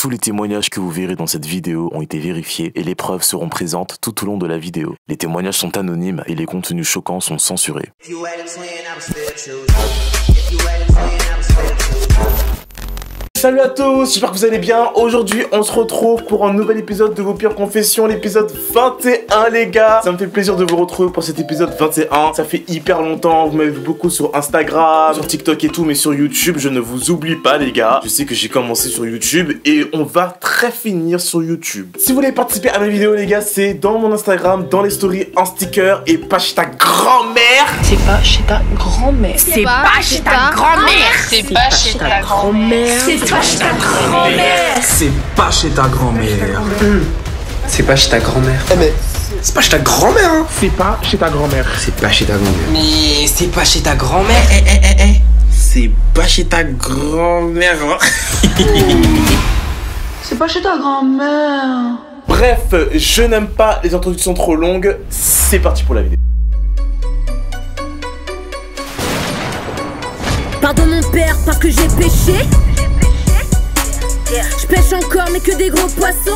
Tous les témoignages que vous verrez dans cette vidéo ont été vérifiés et les preuves seront présentes tout au long de la vidéo. Les témoignages sont anonymes et les contenus choquants sont censurés. Salut à tous, j'espère que vous allez bien. Aujourd'hui, on se retrouve pour un nouvel épisode de vos pires confessions, l'épisode 21 les gars. Ça me fait plaisir de vous retrouver pour cet épisode 21. Ça fait hyper longtemps, vous m'avez vu beaucoup sur Instagram, sur TikTok et tout, mais sur YouTube, je ne vous oublie pas les gars. Je sais que j'ai commencé sur YouTube et on va très finir sur YouTube. Si vous voulez participer à mes vidéos les gars, c'est dans mon Instagram, dans les stories, en sticker et pas chez ta grand-mère. C'est pas chez ta grand-mère. C'est pas chez ta grand-mère. C'est pas chez ta grand-mère. C'est pas chez ta grand-mère. C'est pas chez ta grand-mère. C'est pas chez ta grand-mère. Eh mais c'est pas chez ta grand-mère hein. C'est pas chez ta grand-mère. C'est pas chez ta grand-mère. Mais c'est pas chez ta grand-mère. C'est pas chez ta grand-mère hein. C'est pas chez ta grand-mère. Bref, je n'aime pas les introductions trop longues. C'est parti pour la vidéo. Pardon mon père parce que j'ai péché. Je pêche encore mais que des gros poissons.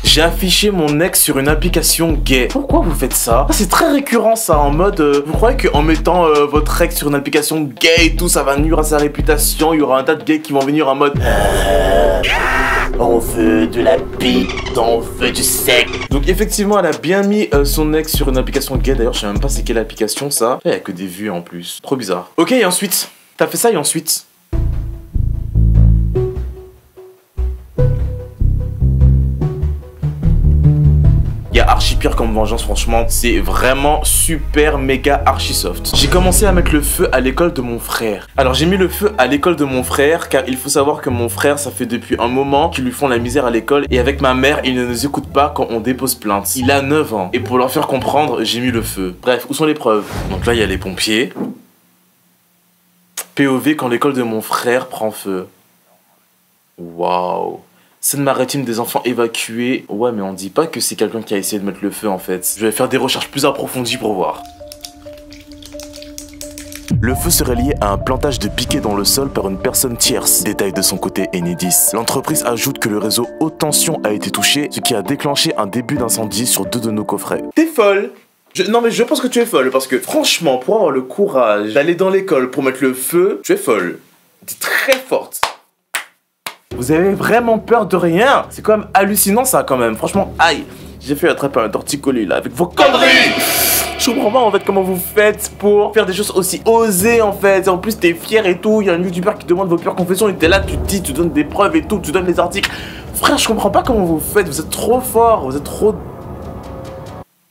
J'ai affiché mon ex sur une application gay. Pourquoi vous faites ça? C'est très récurrent ça, en mode vous croyez qu'en mettant votre ex sur une application gay et tout, ça va nuire à sa réputation, il y aura un tas de gays qui vont venir en mode on veut de la bite, on veut du sexe. Donc effectivement elle a bien mis son ex sur une application gay. D'ailleurs je sais même pas c'est quelle application ça. Il y a que des vues en plus, trop bizarre. Ok, et ensuite, t'as fait ça et ensuite il y a archi pire comme vengeance, franchement, c'est vraiment super méga archi soft. J'ai commencé à mettre le feu à l'école de mon frère. Alors j'ai mis le feu à l'école de mon frère car il faut savoir que mon frère, ça fait depuis un moment qu'ils lui font la misère à l'école et avec ma mère, il ne nous écoute pas quand on dépose plainte. Il a 9 ans et pour leur faire comprendre, j'ai mis le feu. Bref, où sont les preuves? Donc là, il y a les pompiers. POV quand l'école de mon frère prend feu. Waouh. Scène maritime des enfants évacués. Ouais, mais on dit pas que c'est quelqu'un qui a essayé de mettre le feu en fait. Je vais faire des recherches plus approfondies pour voir. Le feu serait lié à un plantage de piquets dans le sol par une personne tierce, détaille de son côté Enedis. L'entreprise ajoute que le réseau haute tension a été touché, ce qui a déclenché un début d'incendie sur 2 de nos coffrets. T'es folle. Non mais je pense que tu es folle parce que franchement, pour avoir le courage d'aller dans l'école pour mettre le feu, tu es folle. T'es très forte. Vous avez vraiment peur de rien? C'est quand même hallucinant ça quand même. Franchement, aïe. J'ai fait attraper un torticolis là avec vos conneries. Je comprends pas en fait comment vous faites pour faire des choses aussi osées en fait. Et en plus t'es fier et tout. Il y a un youtubeur qui demande vos pires confessions et t'es là, tu te dis, tu donnes des preuves et tout, tu donnes les articles. Frère, je comprends pas comment vous faites. Vous êtes trop fort, vous êtes trop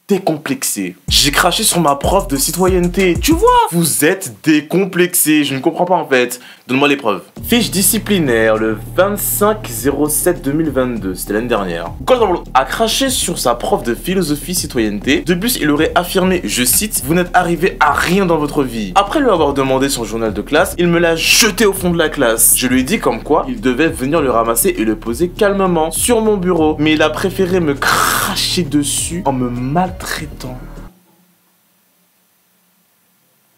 décomplexé. J'ai craché sur ma prof de citoyenneté. Tu vois, vous êtes décomplexé. Je ne comprends pas en fait. Donne-moi les preuves. Fiche disciplinaire le 25/07/2022. C'était l'année dernière. Goldberg a craché sur sa prof de philosophie citoyenneté. De plus, il aurait affirmé, je cite, vous n'êtes arrivé à rien dans votre vie. Après lui avoir demandé son journal de classe, il me l'a jeté au fond de la classe. Je lui ai dit comme quoi il devait venir le ramasser et le poser calmement sur mon bureau. Mais il a préféré me cracher dessus en me maltraitant.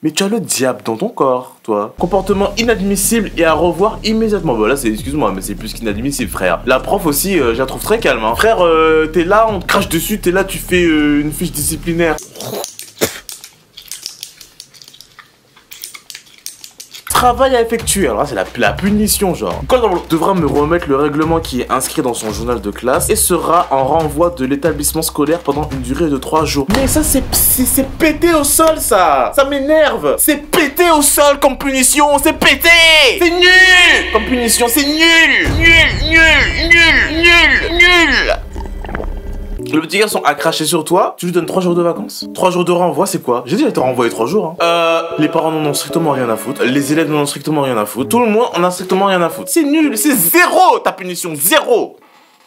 Mais tu as le diable dans ton corps, toi. Comportement inadmissible et à revoir immédiatement. Bah là, c'est, excuse-moi, mais c'est plus qu'inadmissible, frère. La prof aussi, je la trouve très calme. Hein. Frère, t'es là, on te crache dessus, t'es là, tu fais une fiche disciplinaire. Travail à effectuer, alors là c'est la punition genre. Goldberg devra me remettre le règlement qui est inscrit dans son journal de classe et sera en renvoi de l'établissement scolaire pendant une durée de 3 jours. Mais ça c'est pété au sol ça. Ça m'énerve. C'est pété au sol comme punition, c'est pété. C'est nul comme punition, c'est nul. Nul. Le petit garçon a craché sur toi, tu lui donnes 3 jours de vacances. 3 jours de renvoi, c'est quoi? J'ai dit, elle t'a renvoyé 3 jours. Hein. Les parents n'en ont strictement rien à foutre. Les élèves n'en ont strictement rien à foutre. Tout le monde en a strictement rien à foutre. C'est nul, c'est 0 ta punition, 0.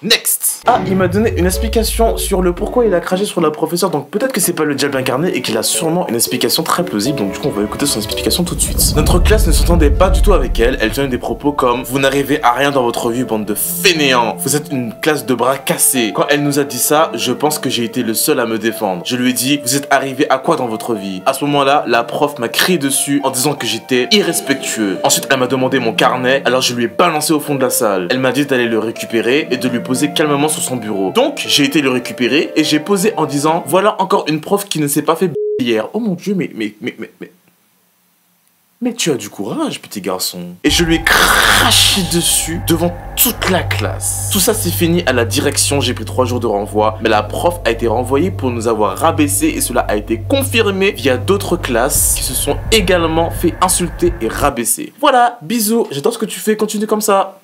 Next. Ah, il m'a donné une explication sur le pourquoi il a craché sur la professeure. Donc peut-être que c'est pas le diable incarné et qu'il a sûrement une explication très plausible. Donc du coup, on va écouter son explication tout de suite. Notre classe ne s'entendait pas du tout avec elle. Elle tenait des propos comme: vous n'arrivez à rien dans votre vie, bande de fainéants. Vous êtes une classe de bras cassés. Quand elle nous a dit ça, je pense que j'ai été le seul à me défendre. Je lui ai dit: vous êtes arrivé à quoi dans votre vie? À ce moment-là, la prof m'a crié dessus en disant que j'étais irrespectueux. Ensuite, elle m'a demandé mon carnet, alors je lui ai balancé au fond de la salle. Elle m'a dit d'aller le récupérer et de lui poser calmement sur son bureau. Donc, j'ai été le récupérer et j'ai posé en disant: voilà encore une prof qui ne s'est pas fait hier. Oh mon Dieu, mais tu as du courage, petit garçon. Et je lui ai craché dessus devant toute la classe. Tout ça s'est fini à la direction, j'ai pris 3 jours de renvoi. Mais la prof a été renvoyée pour nous avoir rabaissés et cela a été confirmé via d'autres classes qui se sont également fait insulter et rabaisser. Voilà, bisous, j'adore ce que tu fais, continue comme ça.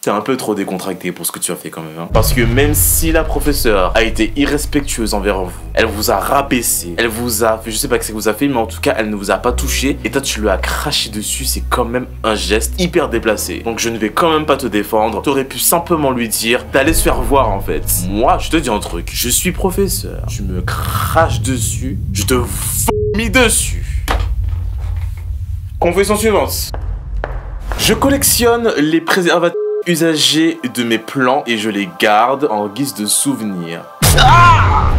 T'es un peu trop décontracté pour ce que tu as fait quand même, hein. Parce que même si la professeure a été irrespectueuse envers vous, elle vous a rabaissé, elle vous a fait, je sais pas ce qu'elle vous a fait, mais en tout cas, elle ne vous a pas touché. Et toi, tu lui as craché dessus, c'est quand même un geste hyper déplacé. Donc je ne vais quand même pas te défendre. T'aurais pu simplement lui dire d'aller se faire voir en fait. Moi, je te dis un truc, je suis professeur. Tu me craches dessus, je te vomis dessus. Confession suivante. Je collectionne les préservatifs usagés de mes plans et je les garde en guise de souvenir. Ah!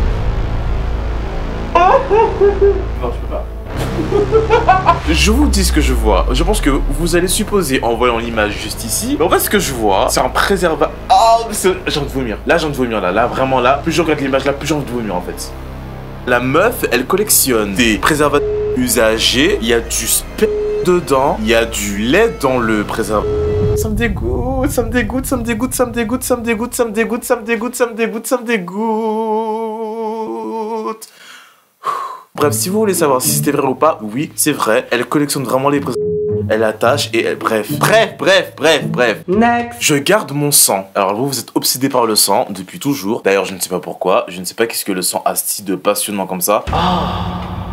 Non, je peux pas. Je vous dis ce que je vois. Je pense que vous allez supposer en voyant l'image juste ici. Mais en fait, ce que je vois, c'est un préservatif. Oh, j'ai envie de vomir. Là, j'ai envie de vomir. Là, vraiment, là. Plus je regarde l'image, là, plus j'ai envie de vomir, en fait. La meuf, elle collectionne des préservatifs usagés. Il y a du sperme dedans. Il y a du lait dans le préservatif. Ça me dégoûte, ça me dégoûte, ça me dégoûte, ça me dégoûte, ça me dégoûte, ça me dégoûte, ça me dégoûte, ça me dégoûte, ça me dégoûte. Bref, si vous voulez savoir si c'était vrai ou pas, oui, c'est vrai. Elle collectionne vraiment les préservatifs. Elle attache et elle... Bref. Next. Je garde mon sang. Alors vous êtes obsédé par le sang depuis toujours. D'ailleurs, je ne sais pas pourquoi. Je ne sais pas qu'est-ce que le sang a si de passionnant comme ça.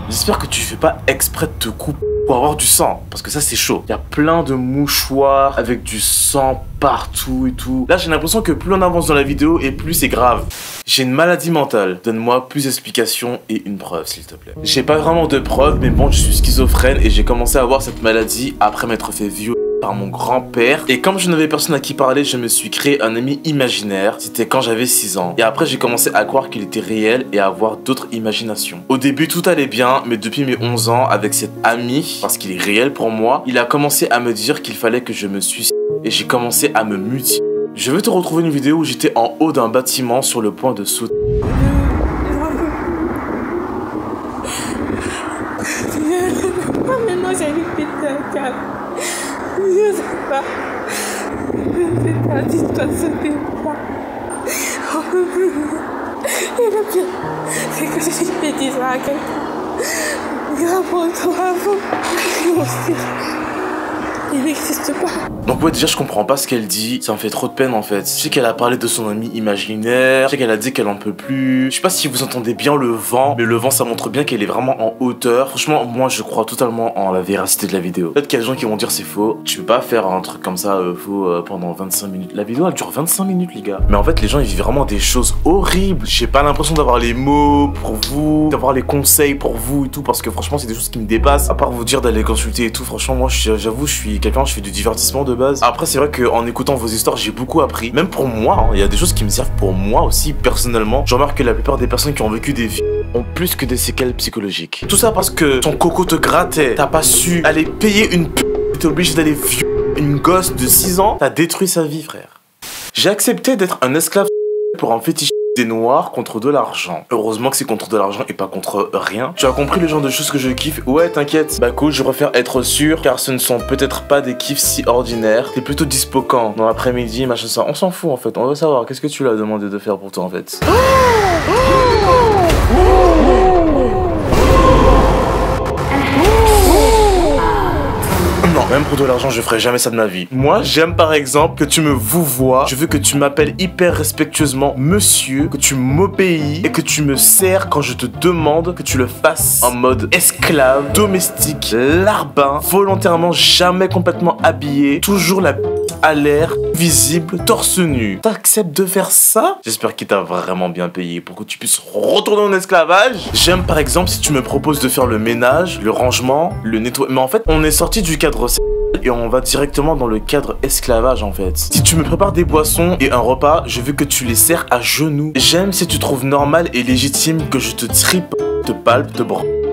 J'espère que tu fais pas exprès de te couper pour avoir du sang, parce que ça c'est chaud. Il y a plein de mouchoirs avec du sang partout et tout. Là j'ai l'impression que plus on avance dans la vidéo et plus c'est grave. J'ai une maladie mentale. Donne-moi plus d'explications et une preuve s'il te plaît. J'ai pas vraiment de preuves, mais bon, je suis schizophrène et j'ai commencé à avoir cette maladie après m'être fait violer par mon grand-père. Et comme je n'avais personne à qui parler, je me suis créé un ami imaginaire. C'était quand j'avais 6 ans. Et après j'ai commencé à croire qu'il était réel et à avoir d'autres imaginations. Au début tout allait bien, mais depuis mes 11 ans, avec cet ami, parce qu'il est réel pour moi, il a commencé à me dire qu'il fallait que je me suicide. Et j'ai commencé à me mutiler. Je vais te retrouver une vidéo où j'étais en haut d'un bâtiment sur le point de sauter. Maintenant j'arrive à péter un câble. Je sais pas. C'est pas dit de sauter pas. Et le pire, c'est que j'ai dit ça à quelqu'un. Grave pour toi avant. Il n'existe pas. Donc ouais, déjà je comprends pas ce qu'elle dit, ça me fait trop de peine en fait. Je sais qu'elle a parlé de son ami imaginaire, je sais qu'elle a dit qu'elle en peut plus. Je sais pas si vous entendez bien le vent, mais le vent ça montre bien qu'elle est vraiment en hauteur. Franchement, moi je crois totalement en la véracité de la vidéo. Peut-être qu'il y a des gens qui vont dire c'est faux. Tu peux pas faire un truc comme ça faux pendant 25 minutes. La vidéo elle dure 25 minutes les gars. Mais en fait les gens ils vivent vraiment des choses horribles. J'ai pas l'impression d'avoir les mots pour vous, d'avoir les conseils pour vous et tout, parce que franchement c'est des choses qui me dépassent. À part vous dire d'aller consulter et tout, franchement moi j'avoue je suis quelqu'un, je fais du divertissement de base. Après c'est vrai qu'en écoutant vos histoires j'ai beaucoup appris. Même pour moi, il y a des choses qui me servent pour moi aussi personnellement. Je remarque que la plupart des personnes qui ont vécu des vies ont plus que des séquelles psychologiques. Tout ça parce que ton coco te grattait, t'as pas su aller payer une p***, t'es obligé d'aller violer une gosse de 6 ans, t'as détruit sa vie frère. J'ai accepté d'être un esclave pour un fétiche des noirs contre de l'argent. Heureusement que c'est contre de l'argent et pas contre rien. Tu as compris le genre de choses que je kiffe? Ouais, t'inquiète. Bah cool, je préfère être sûr, car ce ne sont peut-être pas des kiffs si ordinaires. T'es plutôt dispo quand? Dans l'après-midi, machin ça. On s'en fout en fait, on veut savoir. Qu'est-ce que tu lui as demandé de faire pour toi en fait? Non, même pour de l'argent, je ferai jamais ça de ma vie. Moi, j'aime par exemple que tu me vouvoies. Je veux que tu m'appelles hyper respectueusement monsieur, que tu m'obéis et que tu me sers quand je te demande que tu le fasses en mode esclave, domestique, larbin, volontairement jamais complètement habillé, toujours la à l'air, visible, torse nu. T'acceptes de faire ça? J'espère qu'il t'a vraiment bien payé pour que tu puisses retourner en esclavage. J'aime par exemple si tu me proposes de faire le ménage, le rangement, le nettoyage. Mais en fait, on est sorti du cadre et on va directement dans le cadre esclavage en fait. Si tu me prépares des boissons et un repas, je veux que tu les sers à genoux. J'aime si tu trouves normal et légitime que je te tripe, te palpe,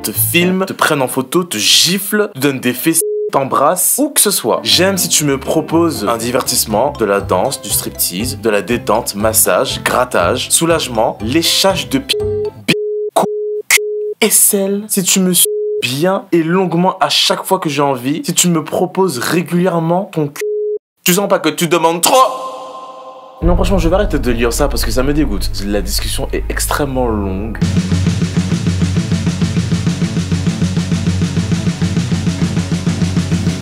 te filme, te prenne en photo, te gifle, te donne des fesses, t'embrasse, ou que ce soit. J'aime si tu me proposes un divertissement, de la danse, du striptease, de la détente, massage, grattage, soulagement, léchage de aisselle. Si tu me suis bien et longuement à chaque fois que j'ai envie, si tu me proposes régulièrement ton cul. Tu sens pas que tu demandes trop? Non, franchement, je vais arrêter de lire ça parce que ça me dégoûte. La discussion est extrêmement longue.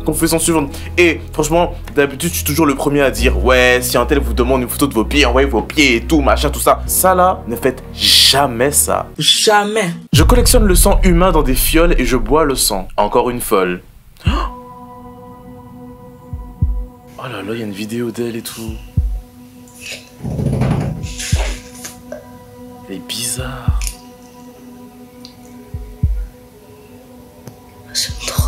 Confession suivante. Et franchement, d'habitude, je suis toujours le premier à dire ouais, si un tel vous demande une photo de vos pieds, ouais, vos pieds et tout, machin, tout ça. Ça là, ne faites jamais ça. Jamais. Je collectionne le sang humain dans des fioles et je bois le sang. Encore une folle. Oh là là, il y a une vidéo d'elle et tout. Elle est bizarre. J'aime trop.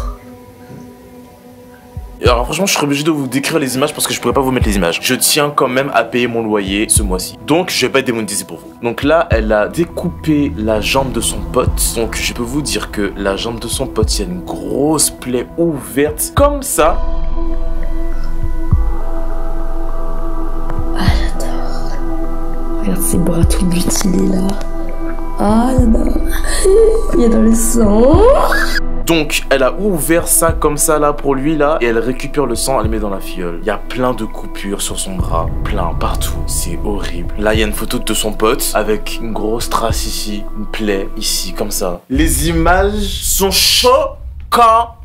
Alors franchement, je serais obligé de vous décrire les images parce que je pourrais pas vous mettre les images. Je tiens quand même à payer mon loyer ce mois-ci. Donc je vais pas être démonétisé pour vous. Donc là, elle a découpé la jambe de son pote. Donc je peux vous dire que la jambe de son pote, il y a une grosse plaie ouverte comme ça. Ah, j'adore. Regarde ses bras tout mutilés là. Ah, j'adore. Il y a dans le sang. Donc, elle a ouvert ça comme ça là pour lui là et elle récupère le sang, elle le met dans la fiole. Il y a plein de coupures sur son bras, plein partout. C'est horrible. Là, il y a une photo de son pote avec une grosse trace ici, une plaie ici comme ça. Les images sont choquantes.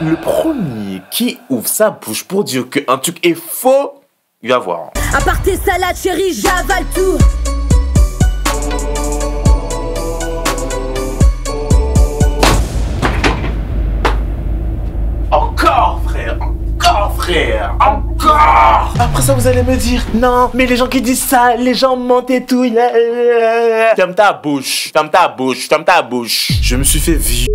Le premier qui ouvre sa bouche pour dire qu'un truc est faux, il va voir. À part tes salades, chérie, j'avale tout. Encore frère, encore. Après ça vous allez me dire non mais les gens qui disent ça, les gens mentent et tout. Ferme ta bouche, ferme ta bouche, ferme ta bouche. Je me suis fait violer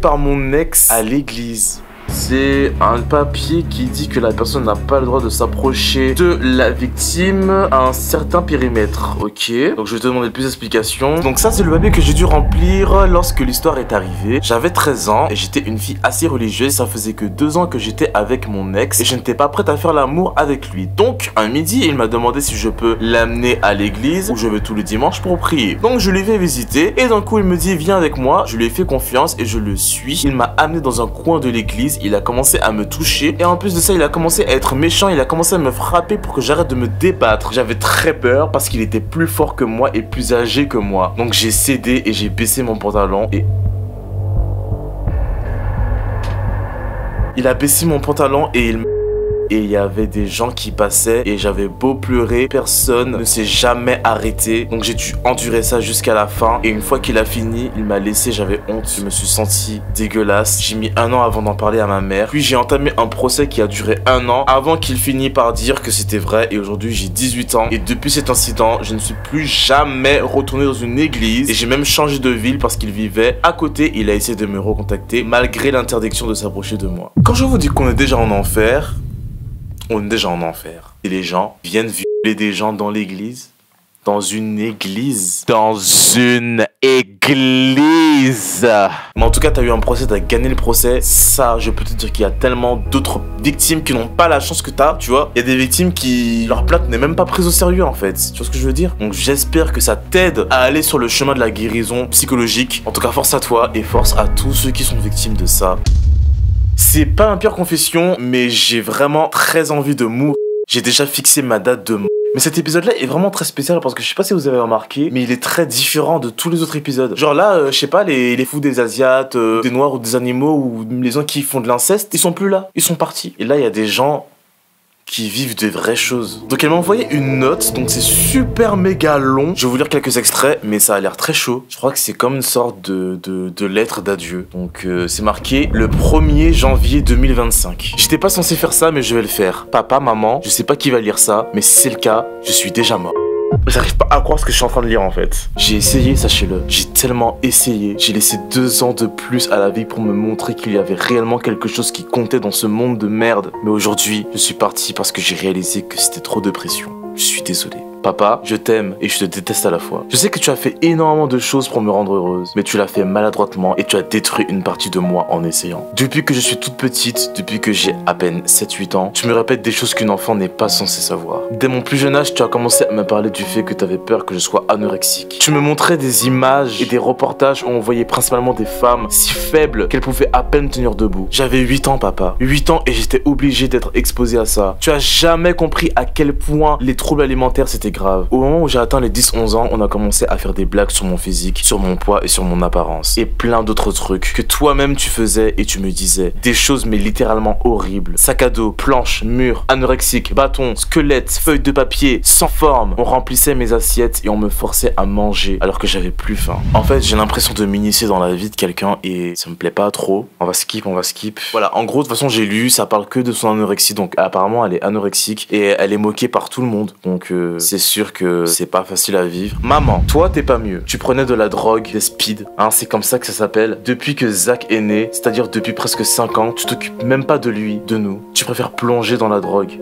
par mon ex à l'église. C'est un papier qui dit que la personne n'a pas le droit de s'approcher de la victime à un certain périmètre, ok? Donc je vais te demander plus d'explications. Donc ça c'est le papier que j'ai dû remplir lorsque l'histoire est arrivée. J'avais 13 ans et j'étais une fille assez religieuse. Ça faisait que 2 ans que j'étais avec mon ex et je n'étais pas prête à faire l'amour avec lui. Donc un midi il m'a demandé si je peux l'amener à l'église où je vais tous les dimanches pour prier. Donc je lui ai fait visiter et d'un coup il me dit viens avec moi. Je lui ai fait confiance et je le suis. Il m'a amené dans un coin de l'église. Il a commencé à me toucher et en plus de ça il a commencé à être méchant, il a commencé à me frapper pour que j'arrête de me débattre. J'avais très peur parce qu'il était plus fort que moi et plus âgé que moi. Donc j'ai cédé et j'ai baissé mon pantalon et... Il a baissé mon pantalon et il y avait des gens qui passaient et j'avais beau pleurer, personne ne s'est jamais arrêté. Donc j'ai dû endurer ça jusqu'à la fin. Et une fois qu'il a fini, il m'a laissé, j'avais honte. Je me suis senti dégueulasse. J'ai mis 1 an avant d'en parler à ma mère. Puis j'ai entamé un procès qui a duré 1 an avant qu'il finisse par dire que c'était vrai. Et aujourd'hui j'ai 18 ans. Et depuis cet incident, je ne suis plus jamais retourné dans une église. Et j'ai même changé de ville parce qu'il vivait à côté. Il a essayé de me recontacter malgré l'interdiction de s'approcher de moi. Quand je vous dis qu'on est déjà en enfer, on est déjà en enfer. Et les gens viennent violer des gens dans l'église. Dans une église. Dans une église. Mais en tout cas, t'as eu un procès, t'as gagné le procès. Ça, je peux te dire qu'il y a tellement d'autres victimes qui n'ont pas la chance que t'as, tu vois. Il y a des victimes qui... leur plainte n'est même pas prise au sérieux, en fait. Tu vois ce que je veux dire? Donc j'espère que ça t'aide à aller sur le chemin de la guérison psychologique. En tout cas, force à toi et force à tous ceux qui sont victimes de ça. C'est pas un pire confession, mais j'ai vraiment très envie de mourir. J'ai déjà fixé ma date de mort. Mais cet épisode-là est vraiment très spécial parce que je sais pas si vous avez remarqué, mais il est très différent de tous les autres épisodes. Genre là, je sais pas, les fous des Asiates, des Noirs ou des animaux ou les gens qui font de l'inceste, ils sont plus là. Ils sont partis. Et là, il y a des gens qui vivent des vraies choses. Donc elle m'a envoyé une note, donc c'est super méga long. Je vais vous lire quelques extraits, mais ça a l'air très chaud. Je crois que c'est comme une sorte de lettre d'adieu. Donc c'est marqué le 1er janvier 2025. J'étais pas censé faire ça, mais je vais le faire. Papa, maman, je sais pas qui va lire ça, mais si c'est le cas, je suis déjà mort. J'arrive pas à croire ce que je suis en train de lire en fait. J'ai essayé, sachez-le. J'ai tellement essayé. J'ai laissé 2 ans de plus à la vie pour me montrer qu'il y avait réellement quelque chose qui comptait dans ce monde de merde. Mais aujourd'hui, je suis parti parce que j'ai réalisé que c'était trop de pression. Je suis désolé. Papa, je t'aime et je te déteste à la fois. Je sais que tu as fait énormément de choses pour me rendre heureuse, mais tu l'as fait maladroitement et tu as détruit une partie de moi en essayant. Depuis que je suis toute petite, depuis que j'ai à peine 7-8 ans, tu me répètes des choses qu'une enfant n'est pas censée savoir. Dès mon plus jeune âge, tu as commencé à me parler du fait que tu avais peur que je sois anorexique. Tu me montrais des images et des reportages où on voyait principalement des femmes si faibles qu'elles pouvaient à peine tenir debout. J'avais 8 ans, papa. 8 ans et j'étais obligé d'être exposé à ça. Tu as jamais compris à quel point les troubles alimentaires c'était grave. Au moment où j'ai atteint les 10-11 ans, on a commencé à faire des blagues sur mon physique, sur mon poids et sur mon apparence. Et plein d'autres trucs que toi-même tu faisais et tu me disais. Des choses mais littéralement horribles. Sac à dos, planche, mur, anorexique, bâton, squelette, feuilles de papier, sans forme. On remplissait mes assiettes et on me forçait à manger alors que j'avais plus faim. En fait, j'ai l'impression de m'initier dans la vie de quelqu'un et ça me plaît pas trop. On va skip. Voilà, en gros, de toute façon, j'ai lu, ça parle que de son anorexie. Donc apparemment, elle est anorexique et elle est moquée par tout le monde. Donc c'est sûr que c'est pas facile à vivre. Maman, toi t'es pas mieux. Tu prenais de la drogue, des speed, hein, c'est comme ça que ça s'appelle. Depuis que Zach est né, c'est-à-dire depuis presque 5 ans, tu t'occupes même pas de lui, de nous. Tu préfères plonger dans la drogue.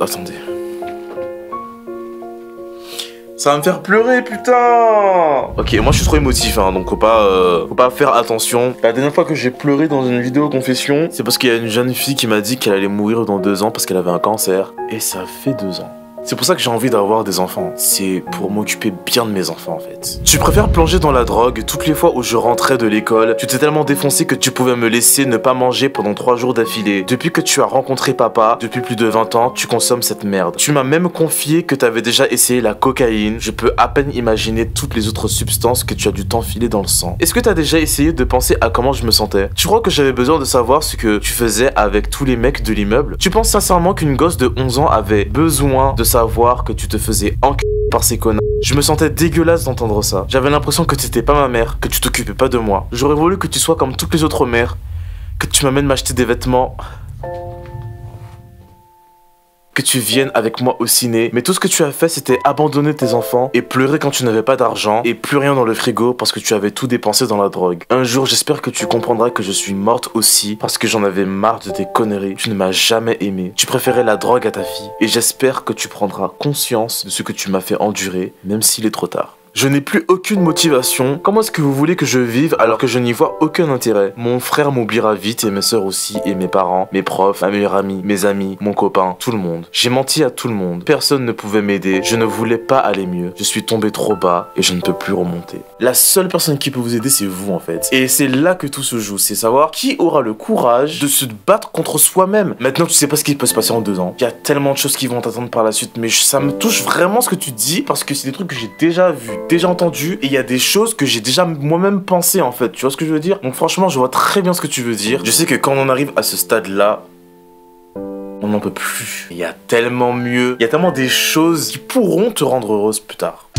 Attendez. Ça va me faire pleurer, putain. Ok, moi je suis trop émotif, hein, donc faut pas faire attention. La dernière fois que j'ai pleuré dans une vidéo confession, c'est parce qu'il y a une jeune fille qui m'a dit qu'elle allait mourir dans 2 ans parce qu'elle avait un cancer. Et ça fait 2 ans. C'est pour ça que j'ai envie d'avoir des enfants. C'est pour m'occuper bien de mes enfants en fait. Tu préfères plonger dans la drogue. Toutes les fois où je rentrais de l'école, tu t'es tellement défoncé que tu pouvais me laisser ne pas manger pendant 3 jours d'affilée. Depuis que tu as rencontré papa, depuis plus de 20 ans, tu consommes cette merde. Tu m'as même confié que t'avais déjà essayé la cocaïne. Je peux à peine imaginer toutes les autres substances que tu as dû t'enfiler dans le sang. Est-ce que t'as déjà essayé de penser à comment je me sentais? Tu crois que j'avais besoin de savoir ce que tu faisais avec tous les mecs de l'immeuble? Tu penses sincèrement qu'une gosse de 11 ans avait besoin de savoir que tu te faisais enculer par ces connards? Je me sentais dégueulasse d'entendre ça. J'avais l'impression que t'étais pas ma mère, que tu t'occupais pas de moi. J'aurais voulu que tu sois comme toutes les autres mères, que tu m'amènes m'acheter des vêtements, que tu viennes avec moi au ciné. Mais tout ce que tu as fait, c'était abandonner tes enfants et pleurer quand tu n'avais pas d'argent et plus rien dans le frigo parce que tu avais tout dépensé dans la drogue. Un jour, j'espère que tu comprendras que je suis morte aussi parce que j'en avais marre de tes conneries. Tu ne m'as jamais aimé. Tu préférais la drogue à ta fille. Et j'espère que tu prendras conscience de ce que tu m'as fait endurer, même s'il est trop tard. Je n'ai plus aucune motivation. Comment est-ce que vous voulez que je vive alors que je n'y vois aucun intérêt? Mon frère m'oubliera vite et mes soeurs aussi et mes parents, mes profs, ma meilleure amie, mes amis, mon copain, tout le monde. J'ai menti à tout le monde. Personne ne pouvait m'aider. Je ne voulais pas aller mieux. Je suis tombé trop bas et je ne peux plus remonter. La seule personne qui peut vous aider, c'est vous en fait. Et c'est là que tout se joue. C'est savoir qui aura le courage de se battre contre soi-même. Maintenant, tu sais pas ce qui peut se passer en 2 ans. Il y a tellement de choses qui vont t'attendre par la suite. Mais ça me touche vraiment ce que tu dis parce que c'est des trucs que j'ai déjà vus, déjà entendu, et il y a des choses que j'ai déjà moi-même pensé en fait, tu vois ce que je veux dire? Donc franchement, je vois très bien ce que tu veux dire. Je sais que quand on arrive à ce stade-là, on n'en peut plus. Il y a tellement mieux, il y a tellement des choses qui pourront te rendre heureuse plus tard.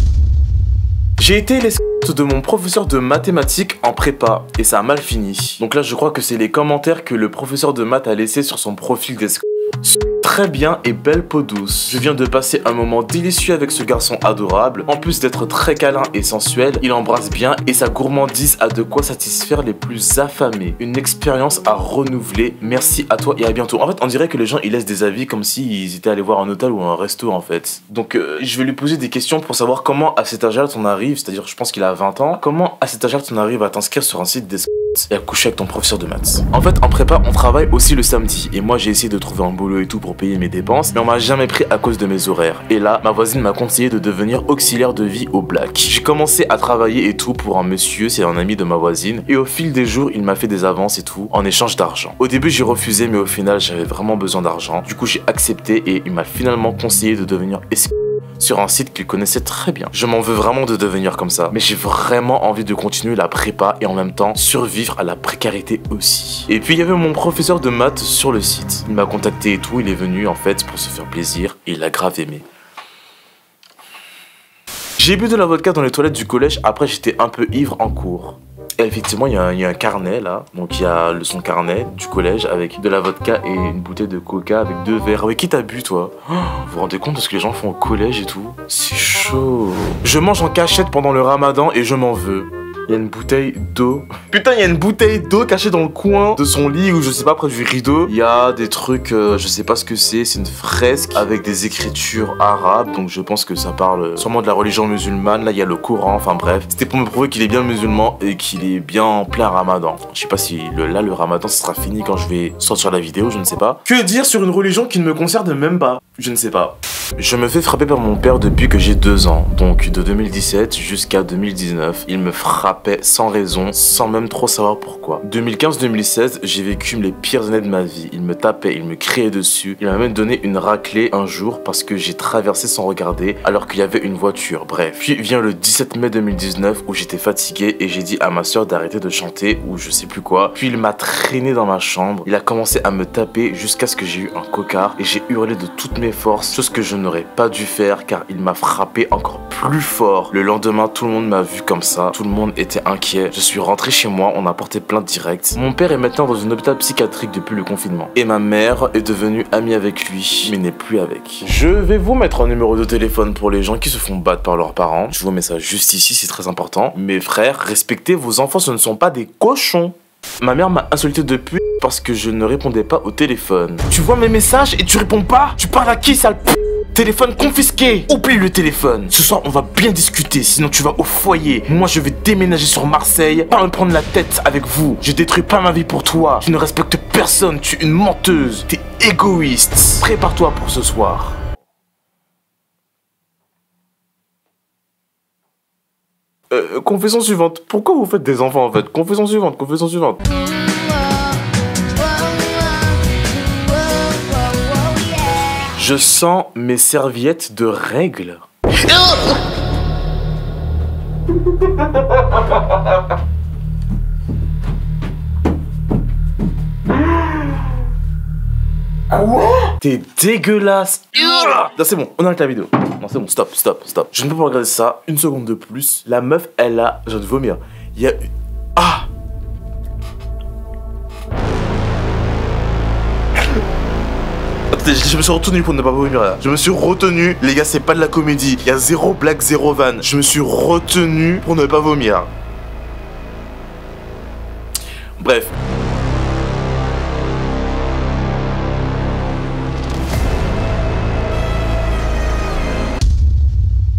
J'ai été l'escorte de mon professeur de mathématiques en prépa et ça a mal fini. Donc là, je crois que c'est les commentaires que le professeur de maths a laissés sur son profil d'escorte. Très bien et belle peau douce. Je viens de passer un moment délicieux avec ce garçon adorable. En plus d'être très câlin et sensuel, il embrasse bien et sa gourmandise a de quoi satisfaire les plus affamés. Une expérience à renouveler. Merci à toi et à bientôt. En fait, on dirait que les gens ils laissent des avis comme s'ils étaient allés voir un hôtel ou un resto en fait. Donc je vais lui poser des questions pour savoir comment à cet âge-là t'en arrives. C'est-à-dire, je pense qu'il a 20 ans. Comment à cet âge-là t'en arrives à t'inscrire sur un site d'escorte et à coucher avec ton professeur de maths? En fait, en prépa, on travaille aussi le samedi. Et moi, j'ai essayé de trouver un boulot et tout pour payer mes dépenses, mais on m'a jamais pris à cause de mes horaires. Et là, ma voisine m'a conseillé de devenir auxiliaire de vie au Black. J'ai commencé à travailler et tout pour un monsieur, c'est un ami de ma voisine, et au fil des jours, il m'a fait des avances et tout, en échange d'argent. Au début, j'ai refusé, mais au final, j'avais vraiment besoin d'argent. Du coup, j'ai accepté et il m'a finalement conseillé de devenir escorte. sur un site qu'il connaissait très bien. Je m'en veux vraiment de devenir comme ça, mais j'ai vraiment envie de continuer la prépa et en même temps survivre à la précarité aussi. Et puis il y avait mon professeur de maths sur le site. Il m'a contacté et tout, il est venu en fait pour se faire plaisir et il a grave aimé. J'ai bu de la vodka dans les toilettes du collège, après j'étais un peu ivre en cours. Et effectivement, il y a un carnet là, donc il y a son carnet du collège avec de la vodka et une bouteille de coca avec 2 verres. Ah ouais, qui t'a bu toi? Vous vous rendez compte de ce que les gens font au collège et tout? C'est chaud. Je mange en cachette pendant le ramadan et je m'en veux. Il y a une bouteille d'eau. Putain, il y a une bouteille d'eau cachée dans le coin de son lit ou je sais pas, près du rideau. Il y a des trucs, je sais pas ce que c'est une fresque avec des écritures arabes. Donc je pense que ça parle sûrement de la religion musulmane. Là, il y a le Coran, enfin bref. C'était pour me prouver qu'il est bien musulman et qu'il est bien en plein ramadan. Je sais pas si le ramadan, ça sera fini quand je vais sortir la vidéo, je ne sais pas. Que dire sur une religion qui ne me concerne même pas? Je ne sais pas. Je me fais frapper par mon père depuis que j'ai 2 ans, donc de 2017 jusqu'à 2019. Il me frappait sans raison, sans même trop savoir pourquoi. 2015-2016, j'ai vécu les pires années de ma vie. Il me tapait, il me criait dessus. Il m'a même donné une raclée un jour parce que j'ai traversé sans regarder alors qu'il y avait une voiture, bref. Puis vient le 17 mai 2019 où j'étais fatigué et j'ai dit à ma soeur d'arrêter de chanter ou je sais plus quoi. Puis il m'a traîné dans ma chambre. Il a commencé à me taper jusqu'à ce que j'ai eu un cocard et j'ai hurlé de toutes mes forces, chose que je n'aurais pas dû faire car il m'a frappé encore plus fort. Le lendemain, tout le monde m'a vu comme ça, tout le monde était inquiet. Je suis rentré chez moi, on a porté plainte directe. Mon père est maintenant dans un hôpital psychiatrique depuis le confinement. Et ma mère est devenue amie avec lui, mais n'est plus avec. Je vais vous mettre un numéro de téléphone pour les gens qui se font battre par leurs parents. Je vous mets ça juste ici, c'est très important. Mes frères, respectez vos enfants, ce ne sont pas des cochons. Ma mère m'a insulté depuis parce que je ne répondais pas au téléphone. Tu vois mes messages et tu réponds pas? Tu parles à qui, sale p***? Téléphone confisqué. Oublie le téléphone. Ce soir on va bien discuter, sinon tu vas au foyer. Moi je vais déménager sur Marseille, pas me prendre la tête avec vous. Je détruis pas ma vie pour toi. Tu ne respectes personne, tu es une menteuse. T'es égoïste. Prépare-toi pour ce soir. Confession suivante. Pourquoi vous faites des enfants en fait? Confession suivante, confession suivante. Je sens mes serviettes de règles. Quoi? T'es dégueulasse. Non, c'est bon, on arrête la vidéo. Non, c'est bon, stop, stop, stop. Je ne peux pas regarder ça une seconde de plus. La meuf, elle a... Je viens de vomir. Il y a... Ah! Je me suis retenu pour ne pas vomir là. Je me suis retenu. Les gars, c'est pas de la comédie. Il y a 0 blague, 0 vanne. Je me suis retenu pour ne pas vomir. Bref.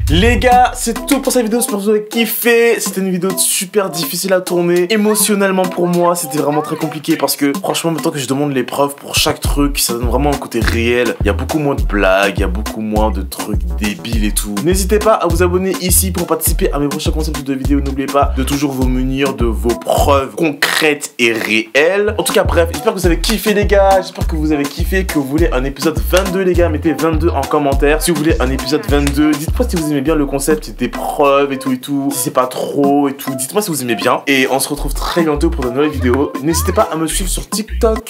Les gars, c'est tout pour cette vidéo, j'espère que vous avez kiffé. C'était une vidéo super difficile à tourner. Émotionnellement pour moi, c'était vraiment très compliqué parce que franchement, maintenant que je demande les preuves pour chaque truc, ça donne vraiment un côté réel. Il y a beaucoup moins de blagues, il y a beaucoup moins de trucs débiles et tout. N'hésitez pas à vous abonner ici pour participer à mes prochains concepts de vidéos. N'oubliez pas de toujours vous munir de vos preuves concrètes et réelles. En tout cas, bref, j'espère que vous avez kiffé les gars. J'espère que vous avez kiffé, que vous voulez un épisode 22 les gars. Mettez 22 en commentaire. Si vous voulez un épisode 22, dites-moi si vous aimez bien le concept des preuves et tout, si c'est pas trop et tout, dites-moi si vous aimez bien et on se retrouve très bientôt pour de nouvelles vidéos. N'hésitez pas à me suivre sur TikTok,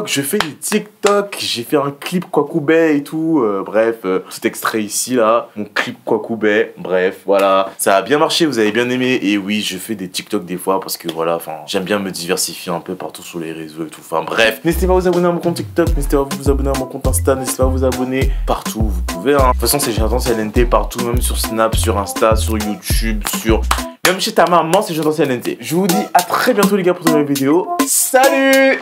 je fais des TikTok, j'ai fait un clip Kwakubé et tout, bref, petit extrait ici là, mon clip Kwakubé, bref, voilà, ça a bien marché, vous avez bien aimé et oui, je fais des TikTok des fois parce que voilà, enfin, j'aime bien me diversifier un peu partout sur les réseaux et tout, enfin bref, n'hésitez pas à vous abonner à mon compte TikTok, n'hésitez pas à vous abonner à mon compte Insta, n'hésitez pas à vous abonner partout, vous pouvez, hein. De toute façon, c'est GenTenceLNT partout, même sur Snap, sur Insta, sur YouTube, sur... Même chez ta maman, c'est GenTenceLNT. Je vous dis à très bientôt les gars pour de nouvelles vidéos. Salut!